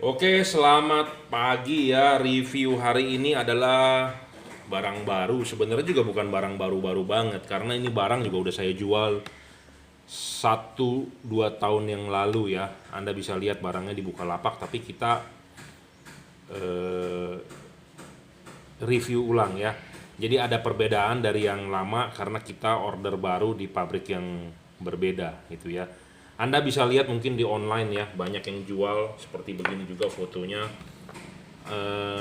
Oke, selamat pagi ya. Review hari ini adalah barang baru. Sebenarnya juga bukan barang baru-baru banget karena ini barang juga udah saya jual 1-2 tahun yang lalu ya. Anda bisa lihat barangnya di Bukalapak, tapi kita eh, review ulang ya. Jadi ada perbedaan dari yang lama karena kita order baru di pabrik yang berbeda gitu ya. Anda bisa lihat mungkin di online ya, banyak yang jual seperti begini juga fotonya.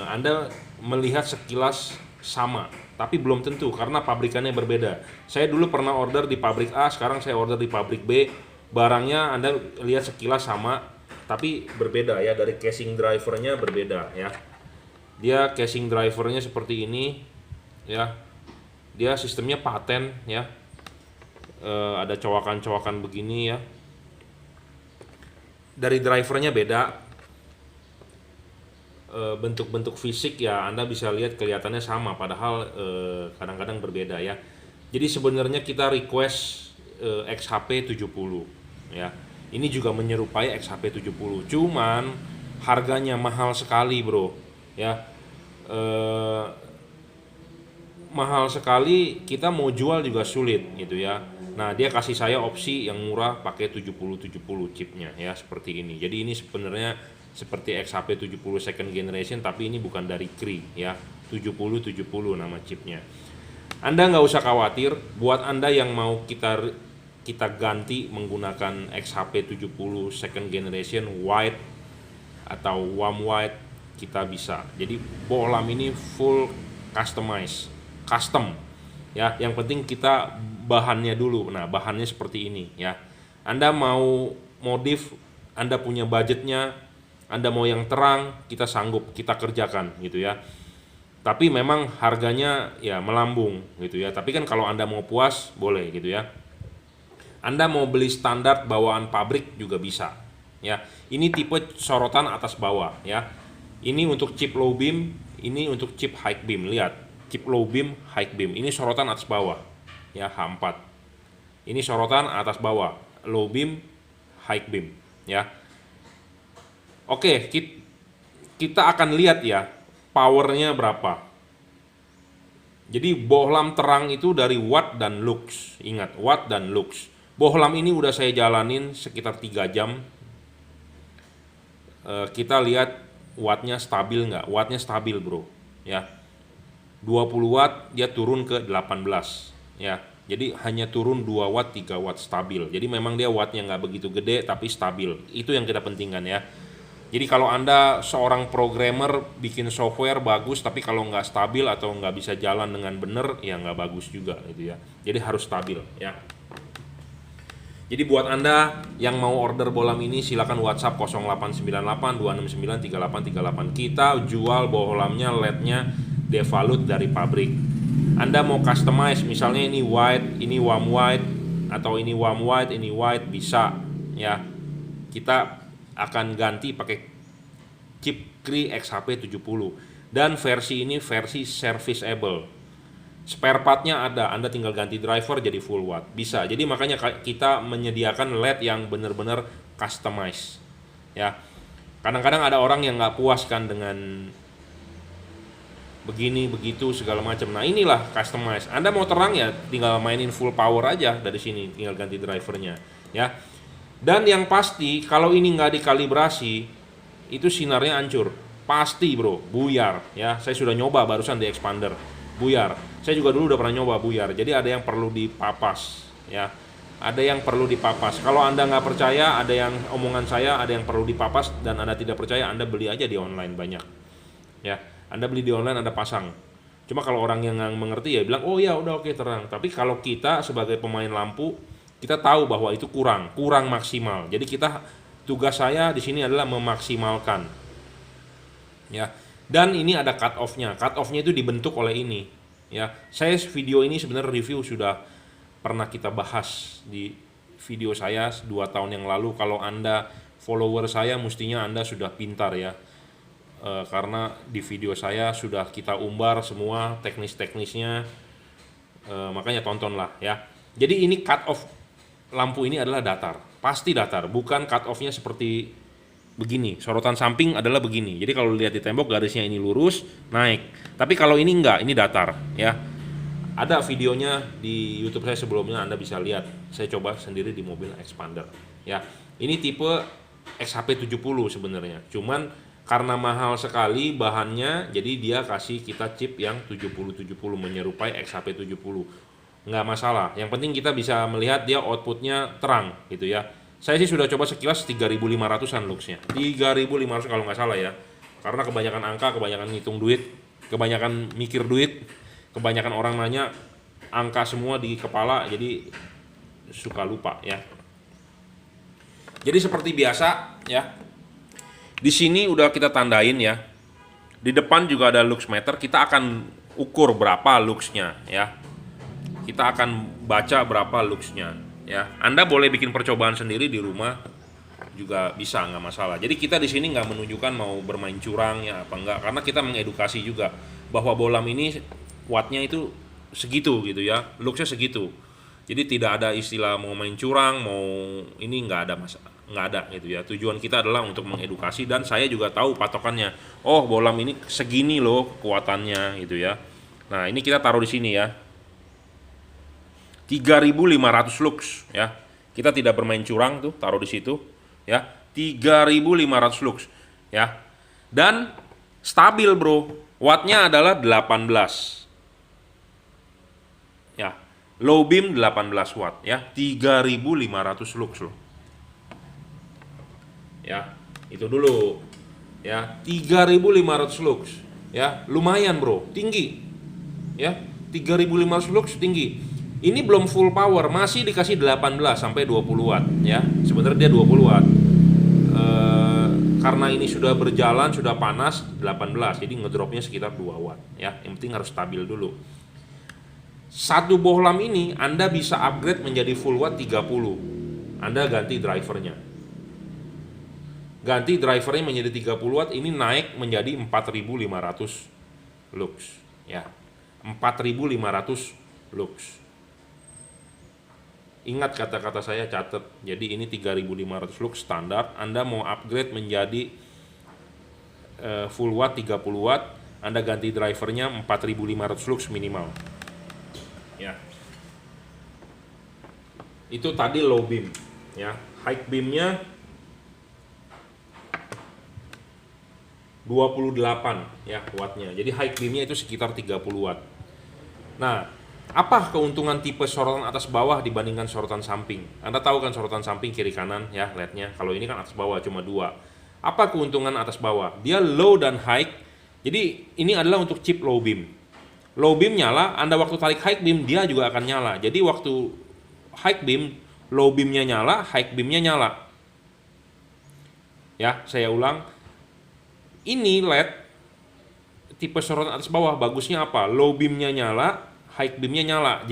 Anda melihat sekilas sama, tapi belum tentu karena pabrikannya berbeda. Saya dulu pernah order di pabrik A, sekarang saya order di pabrik B. Barangnya Anda lihat sekilas sama, tapi berbeda ya, dari casing drivernya berbeda ya. Dia casing drivernya seperti ini ya. Dia sistemnya paten ya. Ada cowakan-cowakan begini ya. Dari drivernya beda, bentuk-bentuk fisik ya Anda bisa lihat kelihatannya sama padahal kadang-kadang berbeda ya. Jadi sebenarnya kita request XHP 70 ya. Ini juga menyerupai XHP 70, cuman harganya mahal sekali, Bro. Ya. Eh, Mahal sekali, kita mau jual juga sulit gitu ya. Nah, dia kasih saya opsi yang murah pakai 7070 chipnya ya, seperti ini. Jadi ini sebenarnya seperti XHP 70 second generation, tapi ini bukan dari Cree ya. 7070 nama chipnya. Anda nggak usah khawatir, buat Anda yang mau kita ganti menggunakan XHP 70 second generation white atau warm white, kita bisa. Jadi bohlam ini full custom ya. Yang penting kita bahannya dulu. Nah, bahannya seperti ini ya. Anda mau modif, Anda punya budgetnya, Anda mau yang terang, kita sanggup, kita kerjakan gitu ya. Tapi memang harganya ya melambung gitu ya. Tapi kan kalau Anda mau puas boleh gitu ya. Anda mau beli standar bawaan pabrik juga bisa ya. Ini tipe sorotan atas bawah ya. Ini untuk chip low beam, ini untuk chip high beam. Lihat, chip low beam, high beam. Ini sorotan atas bawah ya, H4. Ini sorotan atas bawah, low beam, high beam ya. Oke, kita akan lihat ya powernya berapa. Jadi bohlam terang itu dari watt dan lux. Ingat, watt dan lux. Bohlam ini udah saya jalanin sekitar 3 jam. Kita lihat wattnya stabil nggak? Wattnya stabil, bro ya. 20 watt dia turun ke 18 ya. Jadi hanya turun 2 watt 3 watt stabil. Jadi memang dia wattnya nggak begitu gede tapi stabil. Itu yang kita pentingkan ya. Jadi kalau Anda seorang programmer bikin software bagus tapi kalau nggak stabil atau nggak bisa jalan dengan benar, ya nggak bagus juga gitu ya. Jadi harus stabil ya. Jadi buat Anda yang mau order bohlam ini silakan WhatsApp 0898 269 3838. Kita jual bohlamnya, LED-nya Devalut dari pabrik. Anda mau customize, misalnya ini white, ini warm white, atau ini warm white, ini white, bisa ya. Kita akan ganti pakai chip Cree XHP 70 dan versi ini versi serviceable. Spare partnya ada, Anda tinggal ganti driver jadi full watt, bisa. Jadi makanya kita menyediakan LED yang benar-benar customize ya. Kadang-kadang ada orang yang nggak puas kan dengan begini begitu segala macam. Nah, inilah customize. Anda mau terang ya tinggal mainin full power aja dari sini, tinggal ganti drivernya ya. Dan yang pasti kalau ini nggak dikalibrasi itu sinarnya hancur pasti, bro, buyar ya. Saya sudah nyoba barusan di expander, buyar. Saya juga dulu udah pernah nyoba buyar. Jadi ada yang perlu dipapas ya. Ada yang perlu dipapas. Kalau Anda nggak percaya, ada yang omongan saya, ada yang perlu dipapas dan Anda tidak percaya, Anda beli aja di online banyak ya. Anda beli di online, Anda pasang. Cuma kalau orang yang nggak mengerti ya bilang, oh ya udah oke, terang. Tapi kalau kita sebagai pemain lampu, kita tahu bahwa itu kurang maksimal. Jadi tugas saya di sini adalah memaksimalkan ya. Dan ini ada cut off-nya. Cut off-nya itu dibentuk oleh ini ya. Saya video ini sebenarnya review sudah pernah kita bahas di video saya 2 tahun yang lalu. Kalau Anda follower saya mestinya Anda sudah pintar ya. Karena di video saya sudah kita umbar semua teknis-teknisnya, makanya tontonlah ya. Jadi ini cut off lampu ini adalah datar, pasti datar, bukan cut off-nya seperti begini, sorotan samping adalah begini. Jadi kalau lihat di tembok garisnya ini lurus, naik. Tapi kalau ini enggak, ini datar ya. Ada videonya di YouTube saya sebelumnya, Anda bisa lihat. Saya coba sendiri di mobil Expander ya. Ini tipe XHP70 sebenarnya. Cuman karena mahal sekali bahannya, jadi dia kasih kita chip yang 7070 menyerupai XHP70. Nggak masalah. Yang penting kita bisa melihat dia outputnya terang gitu ya. Saya sih sudah coba sekilas 3500-an luxnya. 3500 kalau nggak salah ya. Karena kebanyakan angka, kebanyakan ngitung duit, kebanyakan mikir duit, kebanyakan orang nanya angka semua di kepala, jadi suka lupa ya. Jadi seperti biasa ya. Di sini udah kita tandain ya. Di depan juga ada lux meter, kita akan ukur berapa luxnya ya. Kita akan baca berapa luxnya ya. Anda boleh bikin percobaan sendiri di rumah juga bisa, nggak masalah. Jadi kita di sini nggak menunjukkan mau bermain curang ya apa enggak, karena kita mengedukasi juga bahwa bolam ini wattnya itu segitu gitu ya, luxnya segitu. Jadi tidak ada istilah mau main curang, mau ini, nggak ada masalah, nggak ada gitu ya. Tujuan kita adalah untuk mengedukasi, dan saya juga tahu patokannya. Oh, bolam ini segini loh kekuatannya gitu ya. Nah ini kita taruh di sini ya. 3500 lux ya. Kita tidak bermain curang tuh, taruh di situ ya. 3500 lux ya. Dan stabil, bro. Wattnya adalah 18. Ya. Low beam 18 watt ya. 3500 lux loh. Ya, itu dulu. Ya, 3500 lux ya. Lumayan, bro. Tinggi. Ya, 3500 lux tinggi. Ini belum full power, masih dikasih 18 sampai 20 watt ya. Sebenarnya dia 20 watt. Karena ini sudah berjalan, sudah panas 18, jadi ngedropnya sekitar 2 watt ya. Yang penting harus stabil dulu. Satu bohlam ini Anda bisa upgrade menjadi full watt 30. Anda ganti drivernya. Ganti drivernya menjadi 30 watt, ini naik menjadi 4500 lux ya. 4500 lux. Ingat kata-kata saya, catat. Jadi ini 3500 lux standar. Anda mau upgrade menjadi full watt 30 watt, Anda ganti drivernya 4500 lux minimal. Ya. Itu tadi low beam ya. High beamnya 28 ya wattnya. Jadi high beamnya itu sekitar 30 watt. Nah, apa keuntungan tipe sorotan atas bawah dibandingkan sorotan samping? Anda tahu kan sorotan samping kiri kanan ya LED-nya. Kalau ini kan atas bawah cuma 2. Apa keuntungan atas bawah? Dia low dan high. Jadi ini adalah untuk chip low beam. Low beam nyala, Anda waktu tarik high beam dia juga akan nyala. Jadi waktu high beam, low beamnya nyala, high beamnya nyala. Ya, saya ulang. Ini LED tipe sorotan atas bawah bagusnya apa? Low beamnya nyala, high beamnya nyala.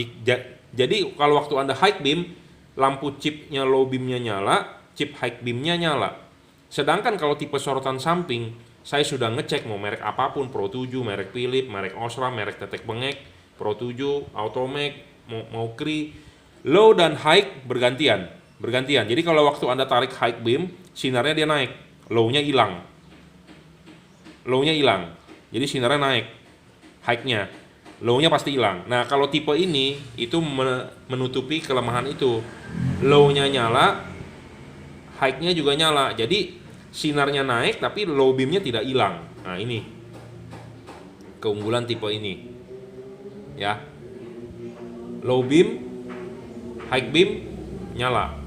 Jadi kalau waktu Anda high beam, lampu chipnya low beamnya nyala, chip high beamnya nyala. Sedangkan kalau tipe sorotan samping, saya sudah ngecek mau merek apapun, Pro 7, merek Philips, merek Osram, merek tetek bengek, Pro 7, Automag, mau Cree, low dan high bergantian. Jadi kalau waktu Anda tarik high beam, sinarnya dia naik, low-nya hilang. Jadi sinarnya naik, high-nya. Low-nya pasti hilang. Nah, kalau tipe ini itu menutupi kelemahan itu. Low-nya nyala, high-nya juga nyala. Jadi sinarnya naik tapi low beam-nya tidak hilang. Nah, ini keunggulan tipe ini. Ya. Low beam, high beam nyala.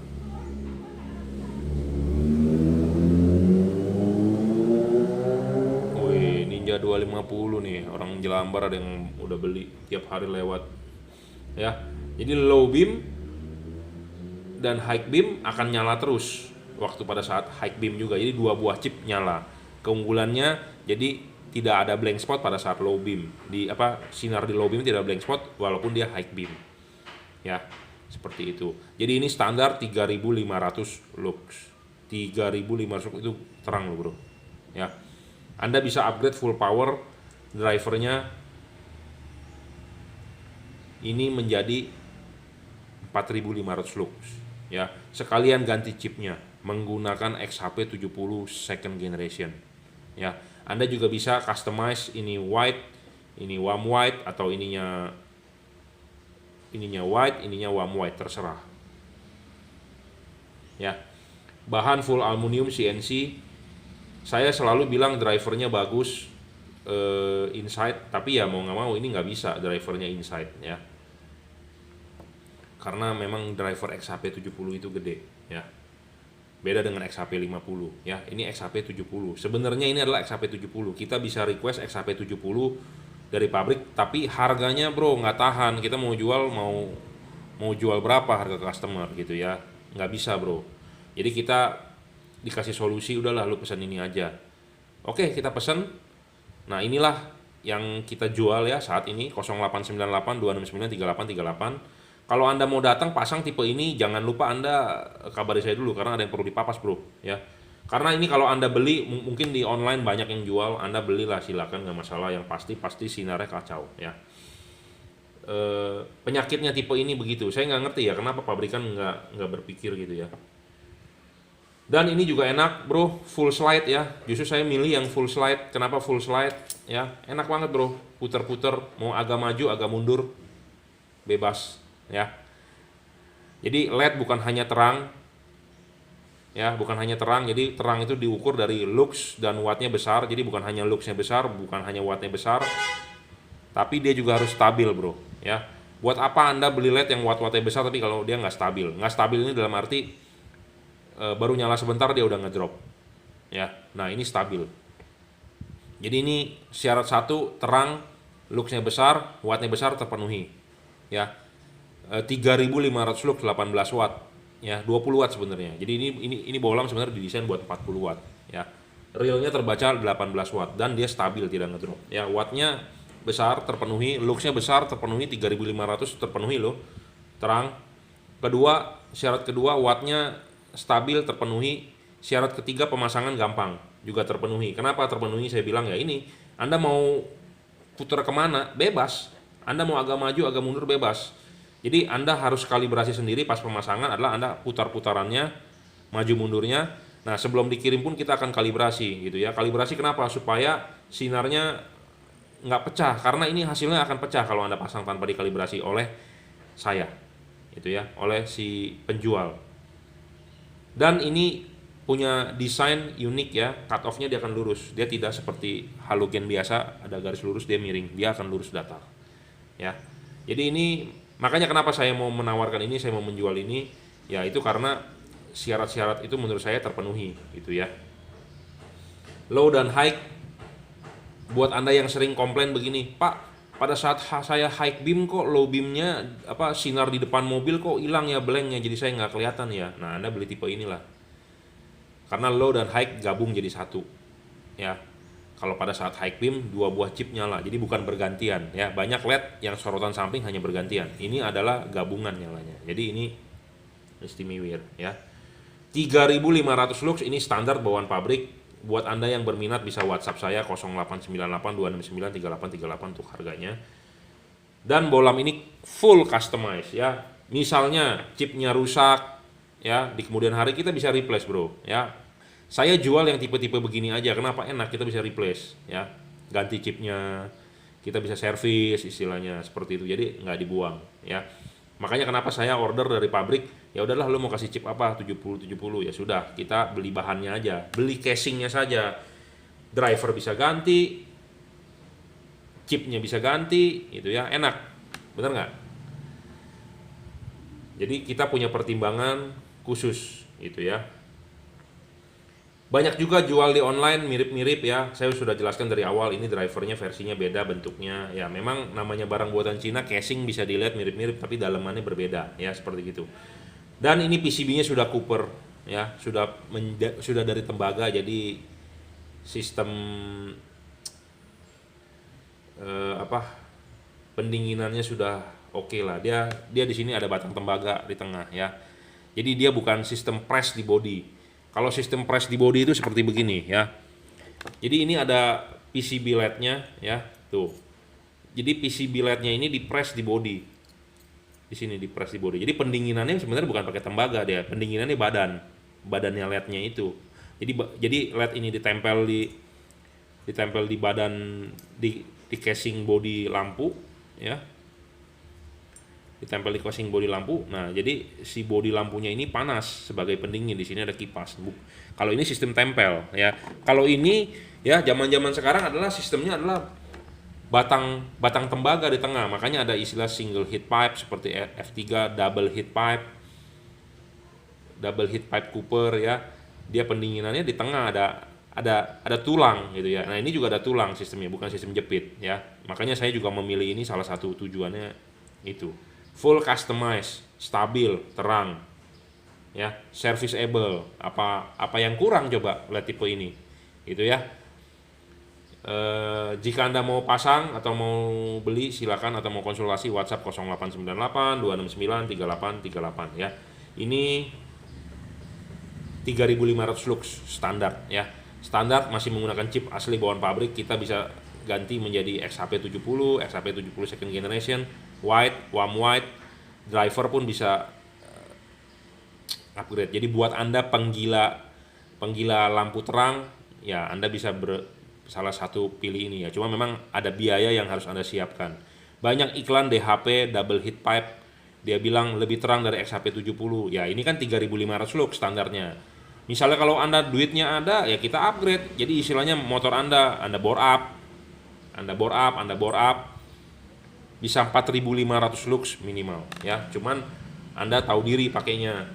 Ninja 250 nih, orang Jelambar ada yang udah beli, tiap hari lewat ya. Jadi low beam dan high beam akan nyala terus waktu pada saat high beam juga. Jadi 2 buah chip nyala. Keunggulannya jadi tidak ada blank spot pada saat low beam. Sinar di low beam tidak blank spot walaupun dia high beam. Ya, seperti itu. Jadi ini standar 3500 lux. 3500 lux itu terang loh, bro. Ya. Anda bisa upgrade full power drivernya ini menjadi 4500 lux ya. Sekalian ganti chipnya menggunakan XHP 70 second generation. Ya, Anda juga bisa customize ini white, ini warm white, atau ininya white, ininya warm white, terserah. Ya, bahan full aluminium CNC. Saya selalu bilang drivernya bagus, inside, tapi ya mau nggak mau ini nggak bisa drivernya inside ya, karena memang driver XHP 70 itu gede ya. Beda dengan XHP 50 ya. Ini XHP 70. Sebenarnya ini adalah XHP 70. Kita bisa request XHP 70 dari pabrik, tapi harganya bro nggak tahan. Kita mau jual berapa harga ke customer gitu ya. Nggak bisa bro. Jadi kita dikasih solusi, udahlah lu pesan ini aja. Oke, kita pesan. Nah, inilah yang kita jual ya saat ini, 0898 269 3838. Kalau Anda mau datang pasang tipe ini, jangan lupa Anda kabari saya dulu karena ada yang perlu dipapas bro ya. Karena ini kalau Anda beli, mungkin di online banyak yang jual, Anda belilah silakan, nggak masalah. Yang pasti sinarnya kacau ya. Penyakitnya tipe ini begitu. Saya nggak ngerti ya kenapa pabrikan nggak berpikir gitu ya. Dan ini juga enak bro, full slide ya. Justru saya milih yang full slide. Kenapa full slide ya? Enak banget bro, puter-puter, mau agak maju agak mundur bebas ya. Jadi LED bukan hanya terang ya, bukan hanya terang. Jadi terang itu diukur dari lux dan wattnya besar. Jadi bukan hanya luxnya besar, bukan hanya wattnya besar, tapi dia juga harus stabil bro ya. Buat apa Anda beli LED yang watt-wattnya besar tapi kalau dia nggak stabil? Nggak stabil ini dalam arti baru nyala sebentar dia udah ngedrop ya. Nah, ini stabil. Jadi ini syarat satu, terang, luxnya besar, wattnya besar, terpenuhi ya. 3500 lux 18 watt ya, 20 watt sebenarnya. Jadi ini bohlam sebenarnya didesain buat 40 watt ya. Realnya terbaca 18 watt dan dia stabil, tidak ngedrop ya. Wattnya besar, terpenuhi, luxnya besar, terpenuhi, 3500 terpenuhi loh, terang. Kedua, syarat kedua, wattnya stabil, terpenuhi. Syarat ketiga, pemasangan gampang, juga terpenuhi. Kenapa terpenuhi? Saya bilang ya ini, Anda mau putar kemana bebas, Anda mau agak maju agak mundur bebas. Jadi Anda harus kalibrasi sendiri pas pemasangan, adalah Anda putar-putarannya, maju mundurnya. Nah, sebelum dikirim pun kita akan kalibrasi gitu ya. Kalibrasi kenapa? Supaya sinarnya nggak pecah, karena ini hasilnya akan pecah kalau Anda pasang tanpa dikalibrasi oleh saya itu ya, oleh si penjual. Dan ini punya desain unik ya, cut off-nya dia akan lurus. Dia tidak seperti halogen biasa ada garis lurus dia miring, dia akan lurus datar ya. Jadi ini makanya kenapa saya mau menawarkan ini, saya mau menjual ini ya, itu karena syarat-syarat itu menurut saya terpenuhi gitu ya. Low dan high, buat Anda yang sering komplain begini, Pak, pada saat saya high beam kok low beamnya sinar di depan mobil kok hilang ya blanknya, jadi saya nggak kelihatan ya. Nah, Anda beli tipe inilah, karena low dan high gabung jadi satu ya. Kalau pada saat high beam, dua buah chip nyala, jadi bukan bergantian ya. Banyak LED yang sorotan samping hanya bergantian, ini adalah gabungan nyalanya. Jadi ini istimewa ya. 3500 lux ini standar bawaan pabrik. Buat Anda yang berminat bisa WhatsApp saya 0898 269 3838 untuk harganya. Dan bohlam ini full customize ya. Misalnya chipnya rusak ya, di kemudian hari kita bisa replace bro ya. Saya jual yang tipe-tipe begini aja, kenapa? Enak, kita bisa replace ya, ganti chipnya, kita bisa servis istilahnya seperti itu, jadi nggak dibuang ya. Makanya kenapa saya order dari pabrik, ya udahlah lu mau kasih chip apa 70 ya sudah, kita beli bahannya aja, beli casingnya saja, driver bisa ganti, chipnya bisa ganti gitu ya, enak, bener nggak? Jadi kita punya pertimbangan khusus gitu ya. Banyak juga jual di online mirip-mirip ya. Saya sudah jelaskan dari awal, ini drivernya versinya beda bentuknya. Ya memang namanya barang buatan Cina, casing bisa dilihat mirip-mirip tapi dalamannya berbeda ya, seperti gitu. Dan ini PCB-nya sudah Cooper ya, sudah dari tembaga, jadi sistem pendinginannya sudah oke lah. Dia di sini ada batang tembaga di tengah ya. Jadi dia bukan sistem press di body. Kalau sistem press di body itu seperti begini ya. Jadi ini ada PCB LED-nya ya, tuh. Jadi PCB LED-nya ini di press di body. Di sini di press di body. Jadi pendinginannya sebenarnya bukan pakai tembaga dia, pendinginannya badan. badannya LED-nya itu. Jadi LED ini ditempel di badan, di casing bodi lampu ya. Ditempel di casing bodi lampu. Nah, jadi si bodi lampunya ini panas sebagai pendingin. Di sini ada kipas. Kalau ini sistem tempel ya. Kalau ini ya zaman-zaman sekarang adalah sistemnya adalah batang tembaga di tengah. Makanya ada istilah single heat pipe seperti F3, double heat pipe Cooper ya. Dia pendinginannya di tengah ada tulang gitu ya. Nah, ini juga ada tulang sistemnya, bukan sistem jepit ya. Makanya saya juga memilih ini, salah satu tujuannya itu. Full customize, stabil, terang, ya, serviceable. Apa yang kurang coba lihat tipe ini, gitu ya. Jika Anda mau pasang atau mau beli silakan, atau mau konsultasi WhatsApp 0898 269 3838 ya. Ini 3.500 lux standar ya. Standar masih menggunakan chip asli bawaan pabrik. Kita bisa ganti menjadi XHP70 second generation, white, warm white. Driver pun bisa upgrade. Jadi buat Anda penggila lampu terang ya, Anda bisa salah satu pilih ini ya. Cuma memang ada biaya yang harus Anda siapkan. Banyak iklan DHP double heat pipe, dia bilang lebih terang dari XHP70. Ya, ini kan 3.500 lux standarnya. Misalnya kalau Anda duitnya ada, ya kita upgrade. Jadi istilahnya motor Anda bore up, bisa 4.500 lux minimal ya. Cuman Anda tahu diri pakainya.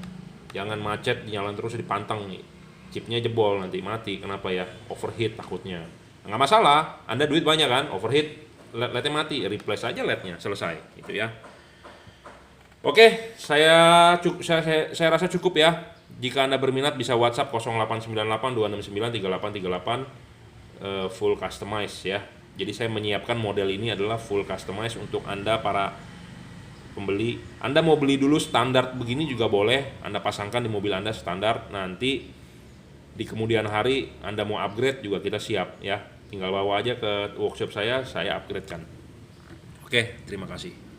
Jangan macet, jalan terus dipantang nih. Chipnya jebol nanti mati. Kenapa ya? Overheat takutnya. Nggak masalah, Anda duit banyak kan, overheat, LED-nya mati, replace aja LED-nya, selesai gitu ya. Oke, saya rasa cukup ya. Jika Anda berminat bisa WhatsApp 0898 269 3838, full customize ya. Jadi saya menyiapkan model ini adalah full customize untuk Anda para pembeli. Anda mau beli dulu standar begini juga boleh, Anda pasangkan di mobil Anda standar, nanti di kemudian hari Anda mau upgrade juga kita siap ya. Tinggal bawa aja ke workshop saya upgrade kan. Oke, terima kasih.